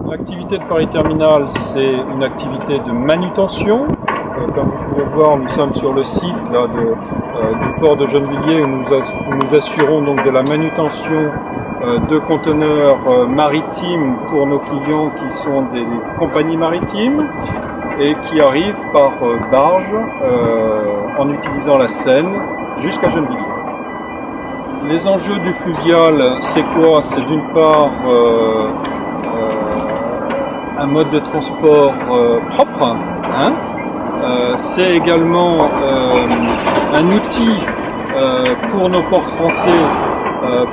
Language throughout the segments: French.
L'activité de Paris Terminal, c'est une activité de manutention. Comme vous pouvez le voir, nous sommes sur le site là, du port de Gennevilliers où nous assurons donc de la manutention de conteneurs maritimes pour nos clients qui sont des compagnies maritimes et qui arrivent par barge en utilisant la Seine jusqu'à Gennevilliers. Les enjeux du fluvial, c'est quoi? C'est d'une part un mode de transport propre, hein. C'est également un outil pour nos ports français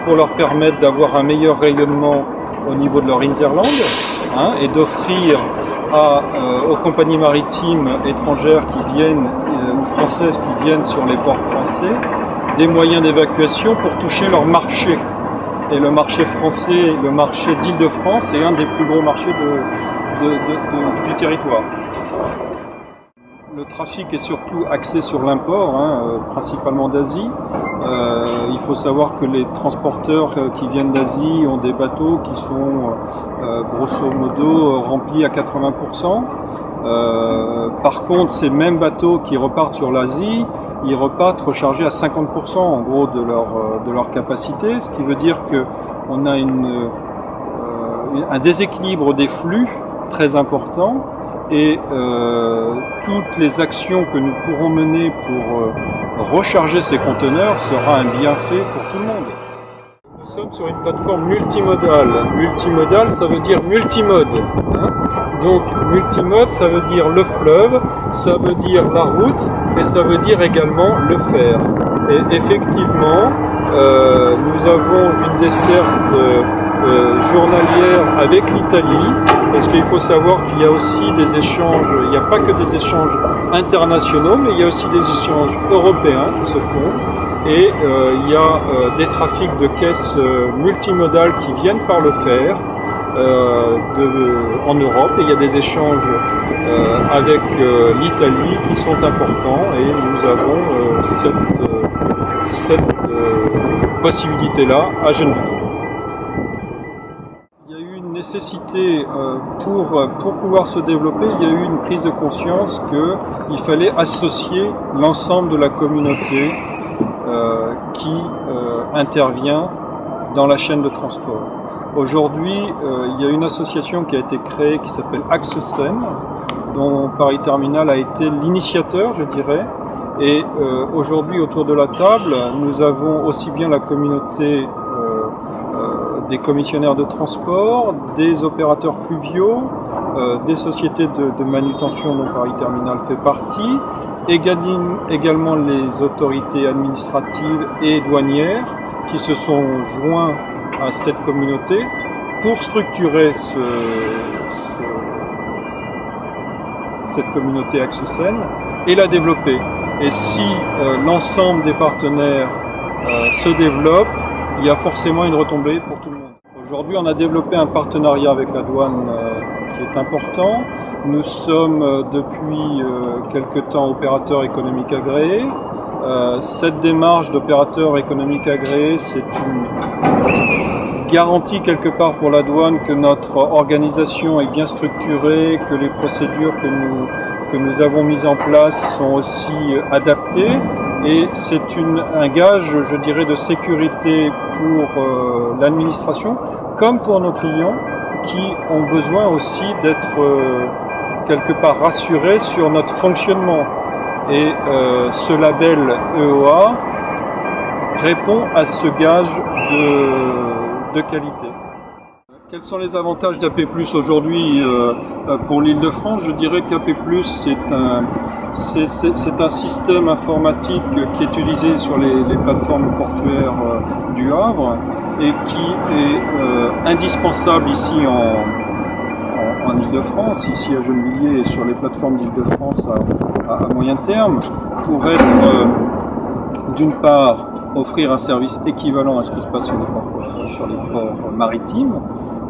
pour leur permettre d'avoir un meilleur rayonnement au niveau de leur hinterland, hein, et d'offrir aux compagnies maritimes étrangères qui viennent ou françaises qui viennent sur les ports français des moyens d'évacuation pour toucher leur marché. Et le marché français, le marché d'Île-de-France, est un des plus gros marchés du territoire. Le trafic est surtout axé sur l'import, hein, principalement d'Asie. Il faut savoir que les transporteurs qui viennent d'Asie ont des bateaux qui sont grosso modo remplis à 80%. Par contre, ces mêmes bateaux qui repartent sur l'Asie, ils repartent rechargés à 50% en gros de leur capacité, ce qui veut dire qu'on a un déséquilibre des flux très important. Et toutes les actions que nous pourrons mener pour recharger ces conteneurs sera un bienfait pour tout le monde. Nous sommes sur une plateforme multimodale. Multimodale, ça veut dire multimode, hein. Donc multimode, ça veut dire le fleuve, ça veut dire la route et ça veut dire également le fer. Et effectivement, nous avons une desserte journalière avec l'Italie, parce qu'il faut savoir qu'il y a aussi des échanges, il n'y a pas que des échanges internationaux, mais il y a aussi des échanges européens qui se font, et il y a des trafics de caisses multimodales qui viennent par le fer en Europe, et il y a des échanges avec l'Italie qui sont importants, et nous avons cette possibilité-là à Gennevilliers. Nécessité pour pouvoir se développer, il y a eu une prise de conscience qu'il fallait associer l'ensemble de la communauté qui intervient dans la chaîne de transport. Aujourd'hui, il y a une association qui a été créée qui s'appelle Axe Seine, dont Paris Terminal a été l'initiateur, je dirais. Et aujourd'hui, autour de la table, nous avons aussi bien la communauté des commissionnaires de transport, des opérateurs fluviaux, des sociétés de manutention dont Paris Terminal fait partie, également les autorités administratives et douanières qui se sont joints à cette communauté pour structurer cette communauté Axe Seine et la développer. Et si l'ensemble des partenaires se développe, il y a forcément une retombée pour tout le monde. Aujourd'hui, on a développé un partenariat avec la douane qui est important. Nous sommes depuis quelque temps opérateurs économiques agréés. Cette démarche d'opérateur économique agréé, c'est une garantie quelque part pour la douane que notre organisation est bien structurée, que les procédures que nous avons mises en place sont aussi adaptées. Et c'est un gage, je dirais, de sécurité pour l'administration, comme pour nos clients, qui ont besoin aussi d'être quelque part rassurés sur notre fonctionnement. Et ce label EOA répond à ce gage de qualité. Quels sont les avantages d'AP+ aujourd'hui pour l'Île-de-France? Je dirais qu'AP+, c'est un système informatique qui est utilisé sur les plateformes portuaires du Havre et qui est indispensable ici en Île-de-France, ici à Gennevilliers et sur les plateformes d'Île-de-France à moyen terme, pour être d'une part offrir un service équivalent à ce qui se passe sur les ports maritimes,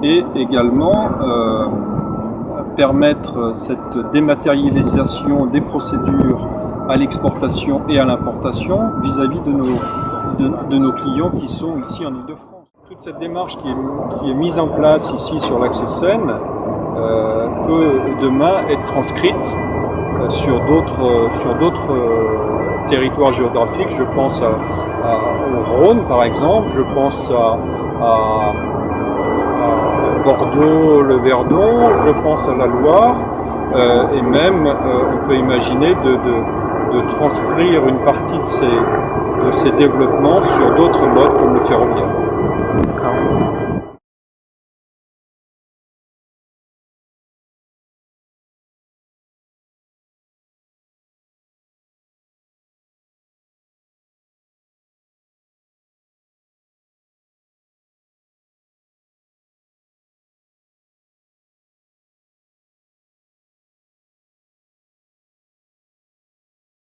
et également permettre cette dématérialisation des procédures à l'exportation et à l'importation vis-à-vis de nos clients qui sont ici en Île-de-France. Toute cette démarche qui est mise en place ici sur l'axe Seine peut demain être transcrite sur d'autres territoires géographiques. Je pense au Rhône par exemple, je pense à Bordeaux, le Verdon, je pense à la Loire, et même on peut imaginer de transcrire une partie de ces développements sur d'autres modes comme le ferroviaire. D'accord.